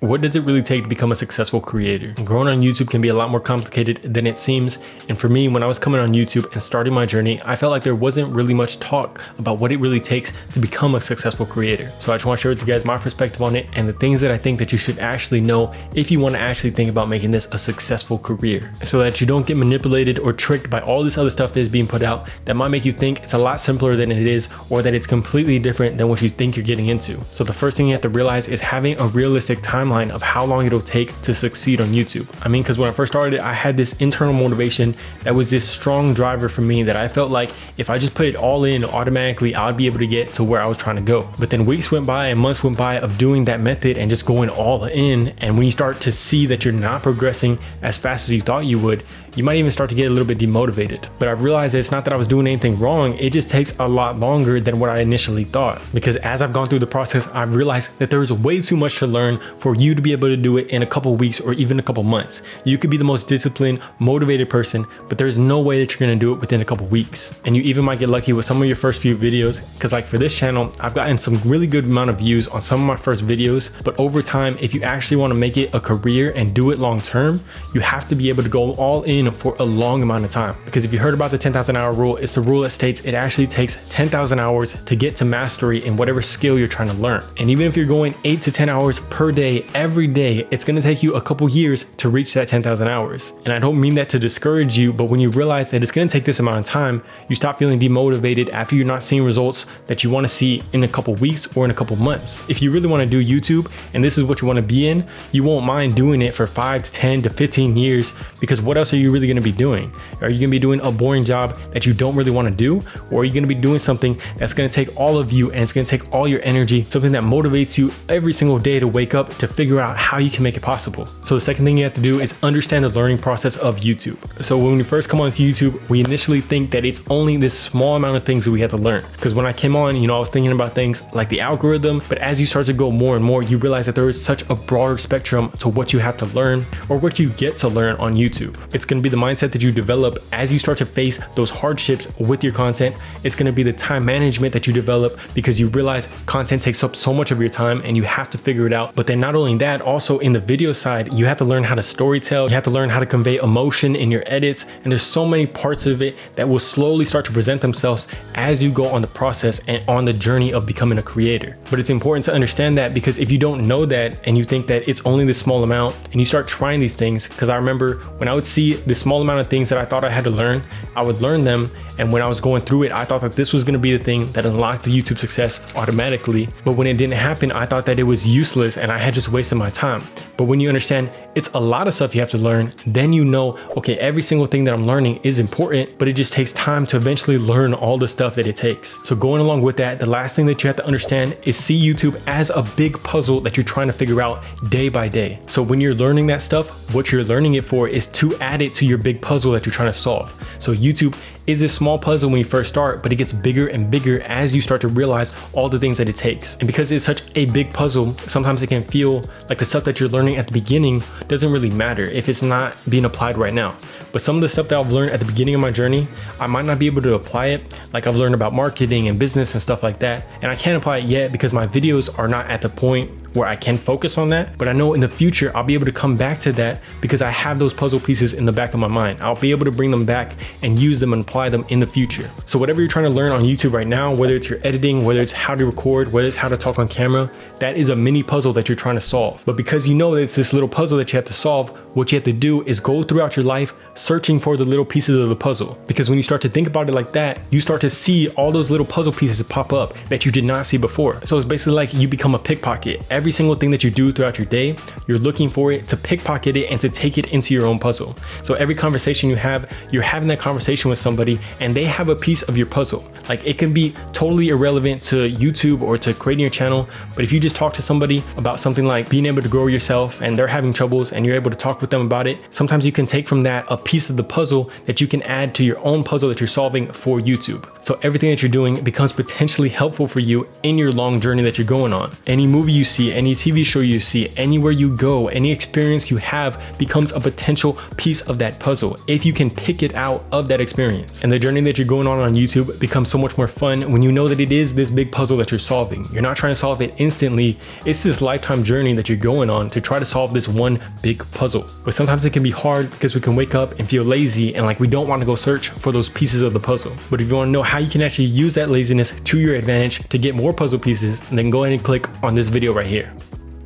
What does it really take to become a successful creator? Growing on YouTube can be a lot more complicated than it seems. And for me, when I was coming on YouTube and starting my journey, I felt like there wasn't really much talk about what it really takes to become a successful creator. So I just want to share with you guys my perspective on it and the things that I think that you should actually know if you want to actually think about making this a successful career, so that you don't get manipulated or tricked by all this other stuff that is being put out that might make you think it's a lot simpler than it is, or that it's completely different than what you think you're getting into. So the first thing you have to realize is having a realistic timeline of how long it'll take to succeed on YouTube. I mean, because when I first started, I had this internal motivation that was this strong driver for me that I felt like if I just put it all in, automatically I'd be able to get to where I was trying to go. But then weeks went by and months went by of doing that method and just going all in. And when you start to see that you're not progressing as fast as you thought you would, you might even start to get a little bit demotivated. But I realized that it's not that I was doing anything wrong. It just takes a lot longer than what I initially thought. Because as I've gone through the process, I've realized that there is way too much to learn for you to be able to do it in a couple weeks or even a couple months. You could be the most disciplined, motivated person, but there's no way that you're gonna do it within a couple weeks. And you even might get lucky with some of your first few videos, because like for this channel, I've gotten some really good amount of views on some of my first videos. But over time, if you actually wanna make it a career and do it long term, you have to be able to go all in for a long amount of time. Because if you heard about the 10,000 hour rule, it's the rule that states it actually takes 10,000 hours to get to mastery in whatever skill you're trying to learn. And even if you're going 8 to 10 hours per day, every day, it's going to take you a couple years to reach that 10,000 hours. And I don't mean that to discourage you, but when you realize that it's going to take this amount of time, you stop feeling demotivated after you're not seeing results that you want to see in a couple weeks or in a couple months. If you really want to do YouTube and this is what you want to be in, you won't mind doing it for 5 to 10 to 15 years, because what else are you really going to be doing? Are you going to be doing a boring job that you don't really want to do? Or are you going to be doing something that's going to take all of you and it's going to take all your energy, something that motivates you every single day to wake up to figure out how you can make it possible? So the second thing you have to do is understand the learning process of YouTube. So when we first come onto YouTube, we initially think that it's only this small amount of things that we have to learn. Because when I came on, I was thinking about things like the algorithm, but as you start to go more and more, you realize that there is such a broader spectrum to what you have to learn or what you get to learn on YouTube. It's going to be the mindset that you develop as you start to face those hardships with your content. It's going to be the time management that you develop, because you realize content takes up so much of your time and you have to figure it out. But then not only that, also in the video side, you have to learn how to storytell, you have to learn how to convey emotion in your edits, and there's so many parts of it that will slowly start to present themselves as you go on the process and on the journey of becoming a creator. But it's important to understand that, because if you don't know that and you think that it's only this small amount and you start trying these things, because I remember when I would see this small amount of things that I thought I had to learn, I would learn them. And when I was going through it, I thought that this was going to be the thing that unlocked the YouTube success automatically. But when it didn't happen, I thought that it was useless and I had just wasted my time. But when you understand it's a lot of stuff you have to learn, then you know, okay, every single thing that I'm learning is important, but it just takes time to eventually learn all the stuff that it takes. So going along with that, the last thing that you have to understand is see YouTube as a big puzzle that you're trying to figure out day by day. So when you're learning that stuff, what you're learning it for is to add it to your big puzzle that you're trying to solve. So YouTube is a small puzzle when you first start, but it gets bigger and bigger as you start to realize all the things that it takes. And because it's such a big puzzle, sometimes it can feel like the stuff that you're learning at the beginning doesn't really matter if it's not being applied right now. But some of the stuff that I've learned at the beginning of my journey, I might not be able to apply it. Like I've learned about marketing and business and stuff like that. And I can't apply it yet because my videos are not at the point where I can focus on that. But I know in the future, I'll be able to come back to that because I have those puzzle pieces in the back of my mind. I'll be able to bring them back and use them and apply them in the future. So whatever you're trying to learn on YouTube right now, whether it's your editing, whether it's how to record, whether it's how to talk on camera, that is a mini puzzle that you're trying to solve. But because you know that it's this little puzzle that you have to solve, what you have to do is go throughout your life searching for the little pieces of the puzzle. Because when you start to think about it like that, you start to see all those little puzzle pieces pop up that you did not see before. So it's basically like you become a pickpocket. Every single thing that you do throughout your day, you're looking for it to pickpocket it and to take it into your own puzzle. So every conversation you have, you're having that conversation with somebody and they have a piece of your puzzle. Like it can be totally irrelevant to YouTube or to creating your channel, but if you just talk to somebody about something like being able to grow yourself and they're having troubles and you're able to talk with them about it, sometimes you can take from that a piece of the puzzle that you can add to your own puzzle that you're solving for YouTube. So everything that you're doing becomes potentially helpful for you in your long journey that you're going on. Any movie you see, any TV show you see, anywhere you go, any experience you have becomes a potential piece of that puzzle if you can pick it out of that experience. And the journey that you're going on YouTube becomes so much more fun when you know that it is this big puzzle that you're solving. You're not trying to solve it instantly. It's this lifetime journey that you're going on to try to solve this one big puzzle. But sometimes it can be hard because we can wake up and feel lazy and like we don't want to go search for those pieces of the puzzle. But if you want to know how you can actually use that laziness to your advantage to get more puzzle pieces, then go ahead and click on this video right here.